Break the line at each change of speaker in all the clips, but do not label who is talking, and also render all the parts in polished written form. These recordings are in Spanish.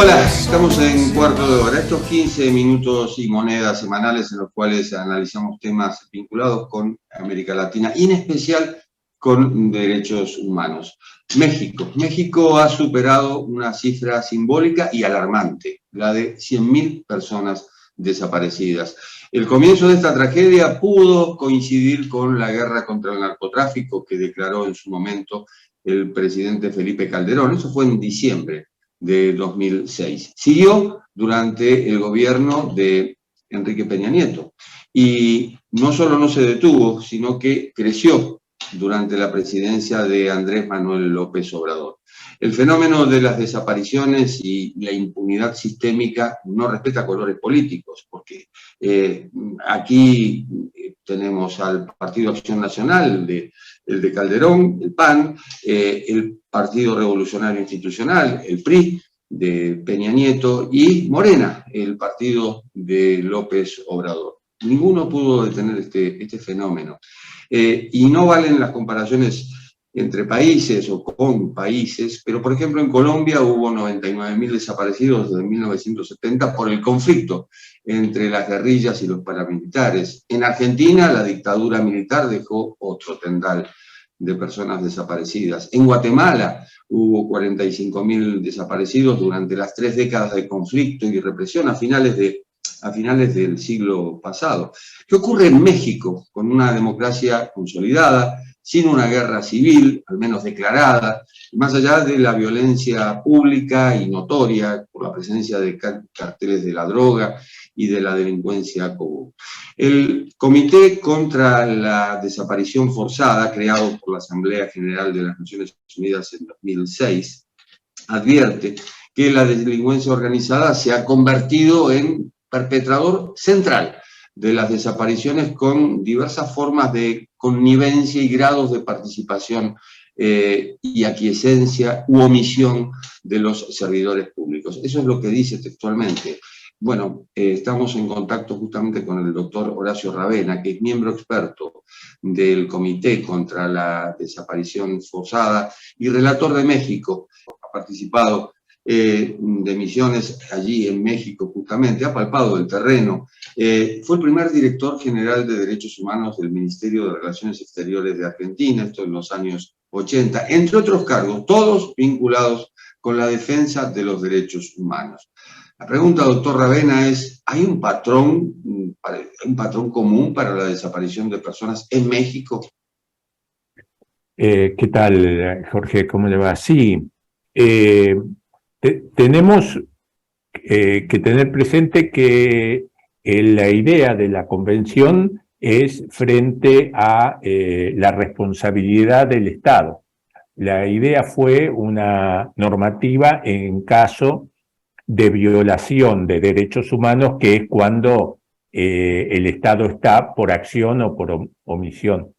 Hola, estamos en cuarto de hora. Estos 15 minutos y monedas semanales en los cuales analizamos temas vinculados con América Latina y en especial con derechos humanos. México ha superado una cifra simbólica y alarmante, la de 100.000 personas desaparecidas. El comienzo de esta tragedia pudo coincidir con la guerra contra el narcotráfico que declaró en su momento el presidente Felipe Calderón. Eso fue en diciembre de 2006. Siguió durante el gobierno de Enrique Peña Nieto y no solo no se detuvo, sino que creció durante la presidencia de Andrés Manuel López Obrador. El fenómeno de las desapariciones y la impunidad sistémica no respeta colores políticos, porque aquí tenemos al Partido Acción Nacional, el de Calderón, el PAN, el Partido Revolucionario Institucional, el PRI, de Peña Nieto, y Morena, el partido de López Obrador. Ninguno pudo detener este fenómeno. Y no valen las comparaciones entre países o con países, pero por ejemplo en Colombia hubo 99.000 desaparecidos desde 1970 por el conflicto entre las guerrillas y los paramilitares. En Argentina la dictadura militar dejó otro tendal de personas desaparecidas. En Guatemala hubo 45.000 desaparecidos durante las 3 décadas de conflicto y represión a finales del siglo pasado. ¿Qué ocurre en México con una democracia consolidada, sin una guerra civil, al menos declarada, más allá de la violencia pública y notoria por la presencia de carteles de la droga y de la delincuencia común? El Comité contra la Desaparición Forzada, creado por la Asamblea General de las Naciones Unidas en 2006, advierte que la delincuencia organizada se ha convertido en perpetrador central de las desapariciones con diversas formas de connivencia y grados de participación y aquiescencia u omisión de los servidores públicos. Eso es lo que dice textualmente. Bueno, estamos en contacto justamente con el doctor Horacio Ravena, que es miembro experto del Comité contra la Desaparición Forzada y relator de México. Ha participado de misiones allí en México justamente, ha palpado el terreno. Fue el primer director general de Derechos Humanos del Ministerio de Relaciones Exteriores de Argentina, esto en los años 80, entre otros cargos, todos vinculados con la defensa de los derechos humanos. La pregunta, doctor Ravena, es, ¿hay un patrón común para la desaparición de personas en México?
¿Qué tal, Jorge? ¿Cómo le va? Sí, tenemos que tener presente que la idea de la convención es frente a la responsabilidad del Estado. La idea fue una normativa en caso de violación de derechos humanos, que es cuando el Estado está por acción o por omisión.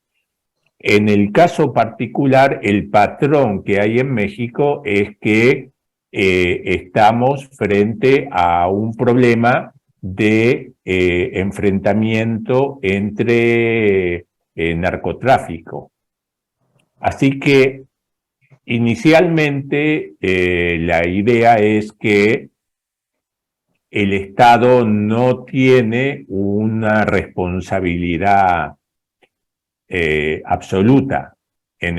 En el caso particular, el patrón que hay en México es que estamos frente a un problema de enfrentamiento entre narcotráfico. Así que inicialmente la idea es que el Estado no tiene una responsabilidad absoluta en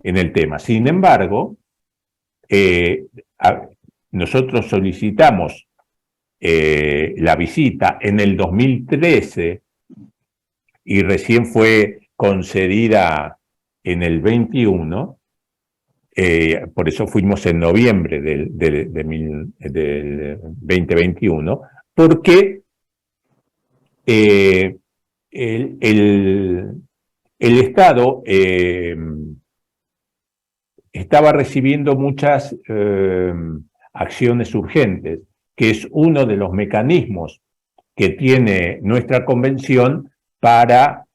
el tema. Sin embargo, nosotros solicitamos la visita en el 2013 y recién fue concedida en el 21. Por eso fuimos en noviembre del 2021, porque el Estado estaba recibiendo muchas acciones urgentes, que es uno de los mecanismos que tiene nuestra convención para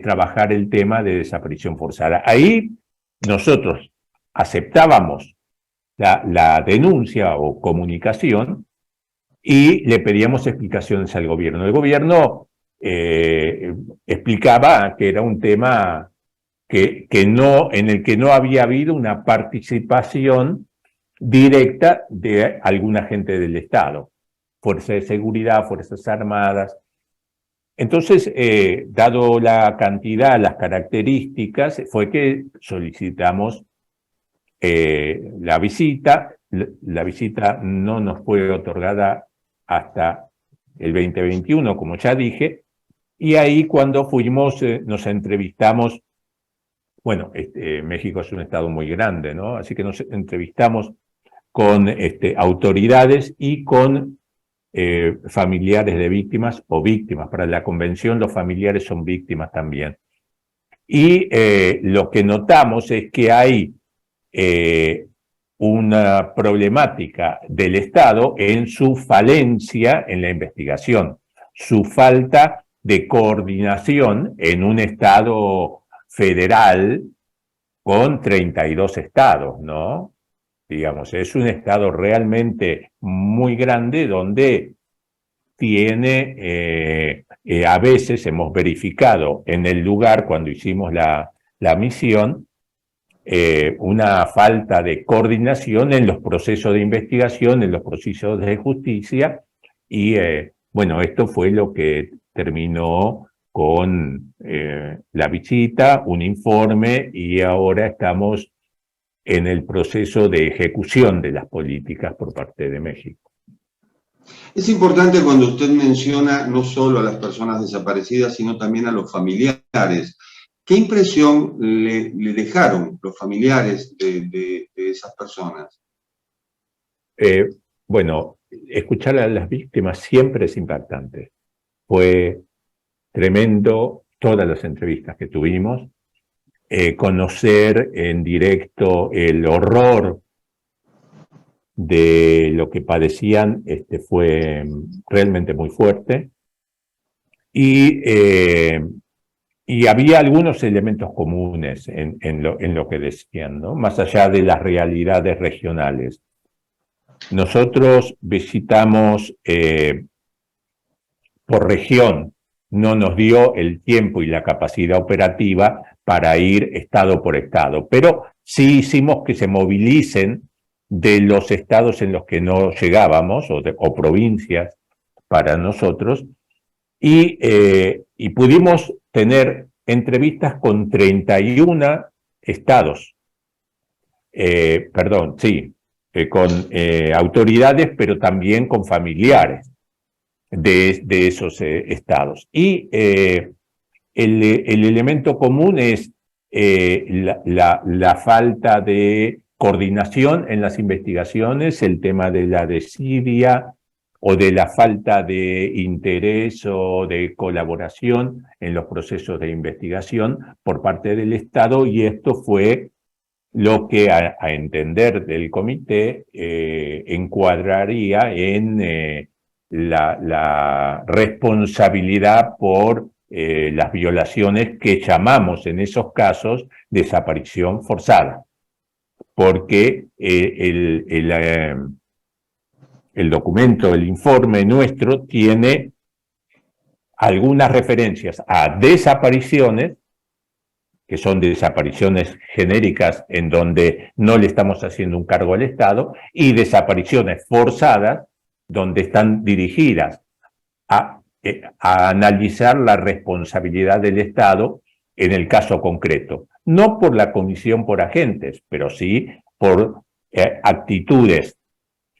trabajar el tema de desaparición forzada. Ahí nosotros aceptábamos la denuncia o comunicación y le pedíamos explicaciones al gobierno. El gobierno explicaba que era un tema en el que no había habido una participación directa de alguna gente del Estado, Fuerzas de Seguridad, Fuerzas Armadas. Entonces, dado la cantidad, las características, fue que solicitamos la visita. La visita no nos fue otorgada hasta el 2021, como ya dije, y ahí cuando fuimos nos entrevistamos. Bueno, México es un estado muy grande, ¿no? Así que nos entrevistamos con autoridades y con familiares de víctimas o víctimas. Para la convención los familiares son víctimas también. Y lo que notamos es que hay una problemática del Estado en su falencia en la investigación, su falta de coordinación en un Estado federal con 32 estados, ¿no? Digamos, es un estado realmente muy grande donde tiene, a veces hemos verificado en el lugar cuando hicimos la misión, una falta de coordinación en los procesos de investigación, en los procesos de justicia, y bueno, esto fue lo que terminó con la visita, un informe, y ahora estamos en el proceso de ejecución de las políticas por parte de México.
Es importante cuando usted menciona no solo a las personas desaparecidas, sino también a los familiares. ¿Qué impresión le dejaron los familiares de esas personas?
Bueno, escuchar a las víctimas siempre es impactante. Fue tremendo todas las entrevistas que tuvimos, conocer en directo el horror de lo que padecían fue realmente muy fuerte, y había algunos elementos comunes en lo que decían, ¿no? Más allá de las realidades regionales. Nosotros visitamos por región, no nos dio el tiempo y la capacidad operativa para ir estado por estado, pero sí hicimos que se movilicen de los estados en los que no llegábamos, o provincias para nosotros, y pudimos tener entrevistas con 31 estados, con autoridades, pero también con familiares de esos estados. Y el elemento común es la falta de coordinación en las investigaciones, el tema de la desidia o de la falta de interés o de colaboración en los procesos de investigación por parte del Estado, y esto fue lo que, a entender del comité, encuadraría en la responsabilidad por las violaciones que llamamos en esos casos desaparición forzada, porque el documento, el informe nuestro tiene algunas referencias a desapariciones, que son desapariciones genéricas en donde no le estamos haciendo un cargo al Estado, y desapariciones forzadas, donde están dirigidas a analizar la responsabilidad del Estado en el caso concreto. No por la comisión por agentes, pero sí por actitudes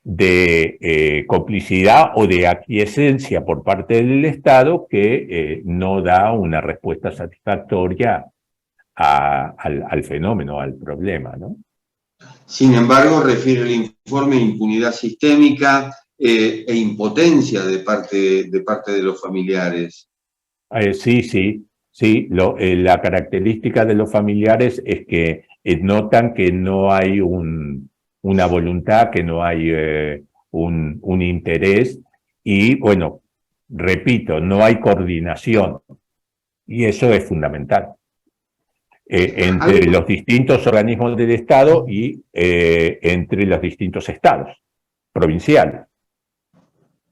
de complicidad o de aquiescencia por parte del Estado que no da una respuesta satisfactoria al fenómeno, al problema, ¿no?
Sin embargo, refiere el informe impunidad sistémica e impotencia de parte de los familiares.
Sí. La característica de los familiares es que notan que no hay una voluntad, que no hay un interés, y bueno, repito, no hay coordinación, y eso es fundamental entre los distintos organismos del Estado y entre los distintos estados provinciales.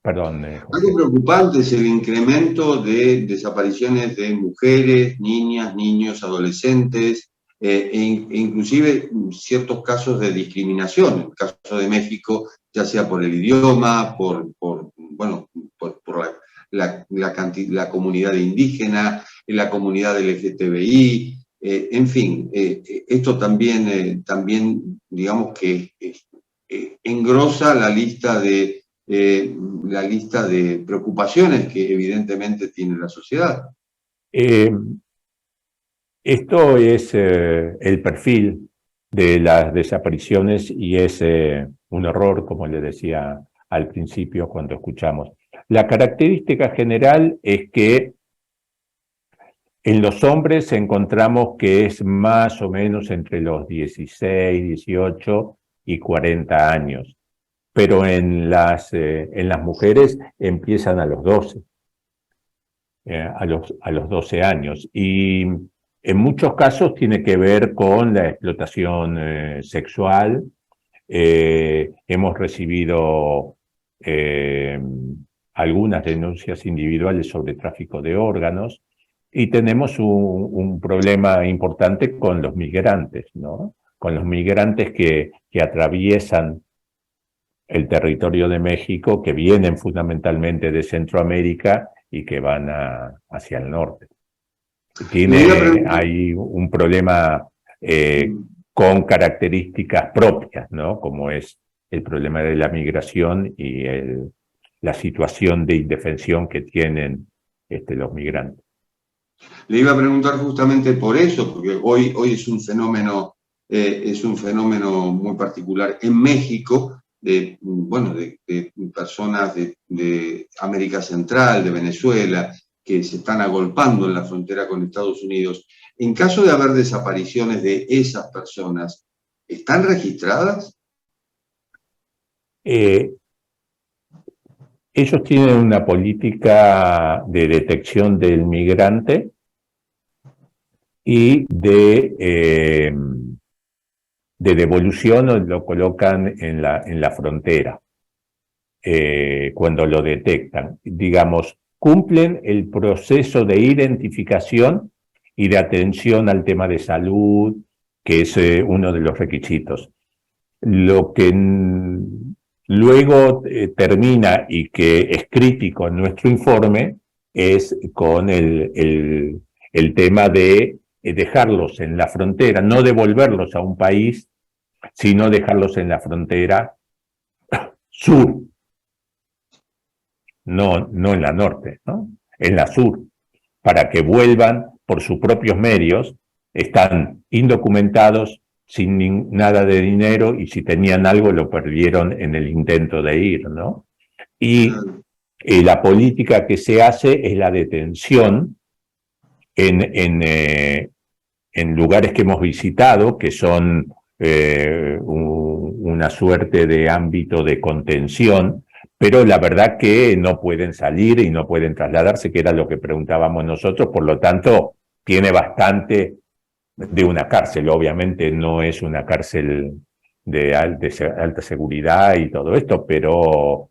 Perdón.
Algo preocupante es el incremento de desapariciones de mujeres, niñas, niños, adolescentes. inclusive ciertos casos de discriminación. En el caso de México, ya sea por el idioma, por la comunidad indígena, la comunidad LGTBI, en fin, esto también, digamos que engrosa la lista de preocupaciones que evidentemente tiene la sociedad.
Esto es el perfil de las desapariciones y es un error, como le decía al principio cuando escuchamos. La característica general es que en los hombres encontramos que es más o menos entre los 16, 18 y 40 años, pero en las mujeres empiezan a los 12, a los 12 años, y en muchos casos tiene que ver con la explotación sexual. Hemos recibido algunas denuncias individuales sobre tráfico de órganos y tenemos un problema importante con los migrantes, ¿no? Con los migrantes que atraviesan el territorio de México, que vienen fundamentalmente de Centroamérica y que van hacia el norte. Hay un problema con características propias, ¿no? Como es el problema de la migración y la situación de indefensión que tienen los migrantes.
Le iba a preguntar justamente por eso, porque hoy es un fenómeno muy particular en México, de personas de América Central, de Venezuela, que se están agolpando en la frontera con Estados Unidos. En caso de haber desapariciones de esas personas, ¿están registradas?
Ellos tienen una política de detección del migrante y de devolución, lo colocan en la frontera cuando lo detectan. Digamos, cumplen el proceso de identificación y de atención al tema de salud, que es uno de los requisitos. Lo que luego termina y que es crítico en nuestro informe es con el tema de dejarlos en la frontera, no devolverlos a un país, sino dejarlos en la frontera sur, no en la norte, ¿no? En la sur, para que vuelvan por sus propios medios. Están indocumentados, sin nada de dinero, y si tenían algo lo perdieron en el intento de ir, ¿no? Y la política que se hace es la detención en lugares que hemos visitado, que son una suerte de ámbito de contención, pero la verdad que no pueden salir y no pueden trasladarse, que era lo que preguntábamos nosotros. Por lo tanto, tiene bastante de una cárcel. Obviamente no es una cárcel de alta seguridad y todo esto, pero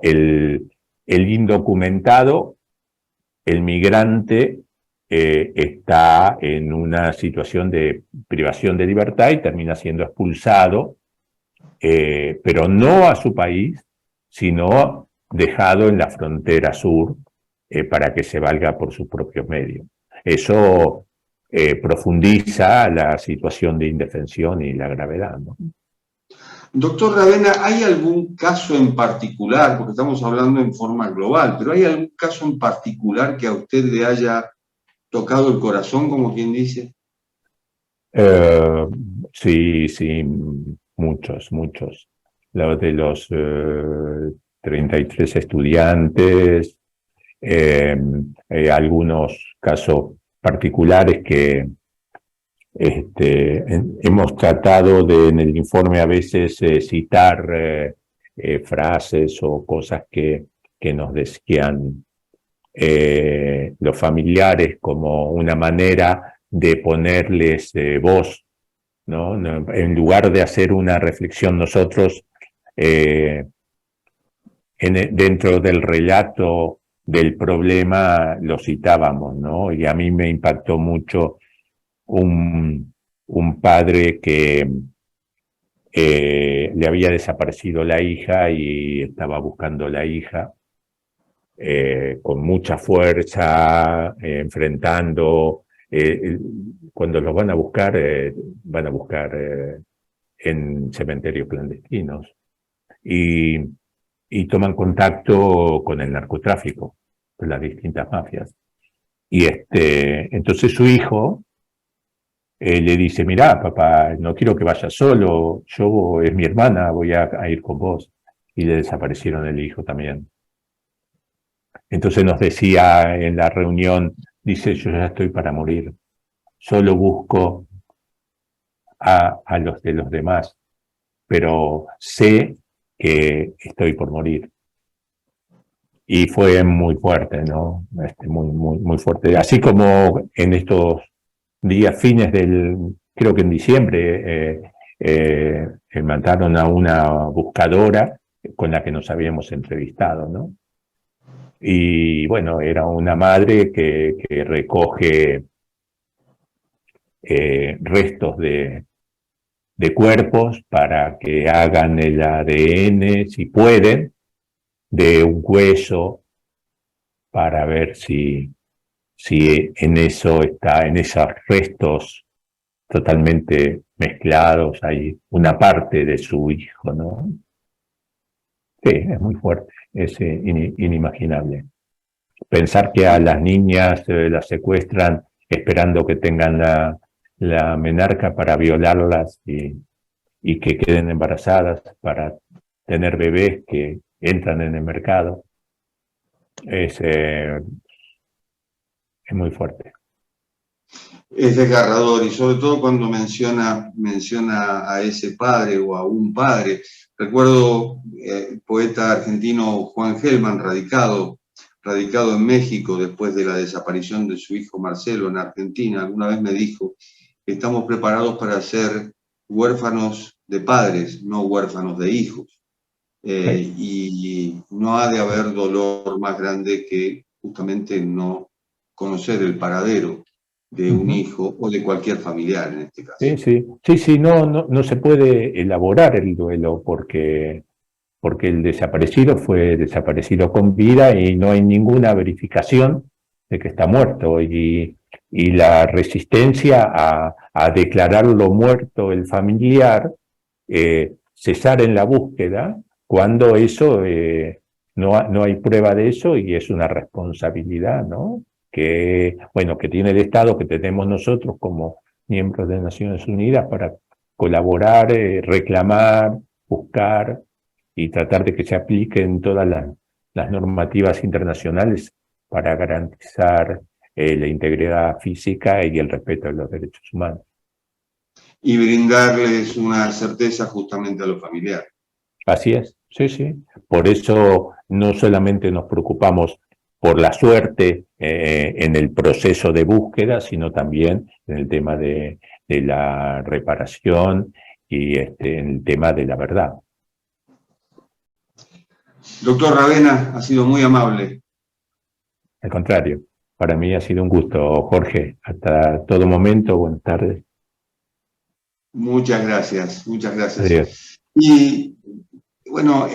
el indocumentado, el migrante, está en una situación de privación de libertad y termina siendo expulsado, pero no a su país, sino dejado en la frontera sur para que se valga por sus propios medios. Eso profundiza la situación de indefensión y la gravedad, ¿no?
Doctor Ravena, ¿hay algún caso en particular, porque estamos hablando en forma global, pero hay algún caso en particular que a usted le haya tocado el corazón, como quien dice?
Sí, muchos. Lo de los 33 estudiantes, algunos casos particulares que hemos tratado en el informe a veces citar frases o cosas que nos decían los familiares como una manera de ponerles voz, ¿no? En lugar de hacer una reflexión nosotros dentro del relato del problema lo citábamos, ¿no? Y a mí me impactó mucho un un padre que le había desaparecido la hija y estaba buscando la hija con mucha fuerza, enfrentando. Cuando los van a buscar en cementerios clandestinos y toman contacto con el narcotráfico, con las distintas mafias. Y entonces su hijo le dice: mirá, papá, no quiero que vayas solo, es mi hermana, voy a ir con vos. Y le desaparecieron el hijo también. Entonces nos decía en la reunión, dice: yo ya estoy para morir, solo busco a los de los demás, pero sé que estoy por morir. Y fue muy fuerte, ¿no? Muy fuerte. Así como en estos días fines creo que en diciembre, mataron a una buscadora con la que nos habíamos entrevistado, ¿no? Y bueno, era una madre que recoge restos de cuerpos para que hagan el ADN, si pueden, de un hueso, para ver si en eso en esos restos totalmente mezclados hay una parte de su hijo, ¿no? Sí, es muy fuerte, es inimaginable. Pensar que a las niñas las secuestran esperando que tengan la menarca para violarlas y que queden embarazadas para tener bebés que entran en el mercado, es muy fuerte.
Es desgarrador, y sobre todo cuando menciona a ese padre o a un padre. Recuerdo el poeta argentino Juan Gelman, radicado en México después de la desaparición de su hijo Marcelo en Argentina. Alguna vez me dijo: estamos preparados para ser huérfanos de padres, no huérfanos de hijos. Y no ha de haber dolor más grande que justamente no conocer el paradero de un hijo o de cualquier familiar en este caso.
Sí, no se puede elaborar el duelo porque el desaparecido fue desaparecido con vida y no hay ninguna verificación de que está muerto, y la resistencia a declararlo muerto el familiar, cesar en la búsqueda cuando eso no hay prueba de eso, y es una responsabilidad, ¿no? Que tiene el Estado, que tenemos nosotros como miembros de Naciones Unidas para colaborar, reclamar, buscar y tratar de que se apliquen todas las normativas internacionales para garantizar la integridad física y el respeto de los derechos humanos.
Y brindarles una certeza justamente a los familiares.
Así es, sí. Por eso no solamente nos preocupamos por la suerte en el proceso de búsqueda, sino también en el tema de la reparación y en el tema de la verdad.
Doctor Ravena, ha sido muy amable.
Al contrario, para mí ha sido un gusto, Jorge. Hasta todo momento, buenas tardes.
Muchas gracias.
Adiós.
Y bueno,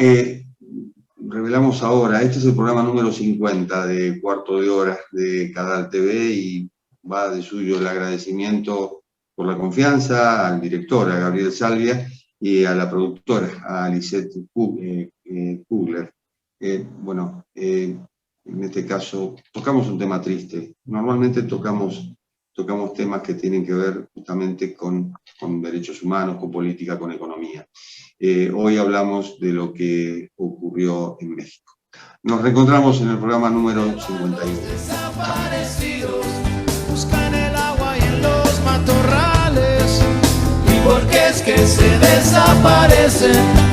revelamos ahora, este es el programa número 50 de Cuarto de Hora de Cadal TV, y va de suyo el agradecimiento por la confianza al director, a Gabriel Salvia, y a la productora, a Lisette Kugler. En este caso tocamos un tema triste. Normalmente tocamos temas que tienen que ver justamente con derechos humanos, con política, con economía. Hoy hablamos de lo que ocurrió en México. Nos reencontramos en el programa número 51.
Desaparecidos buscan el agua y en los matorrales. ¿Y por qué es que se desaparecen?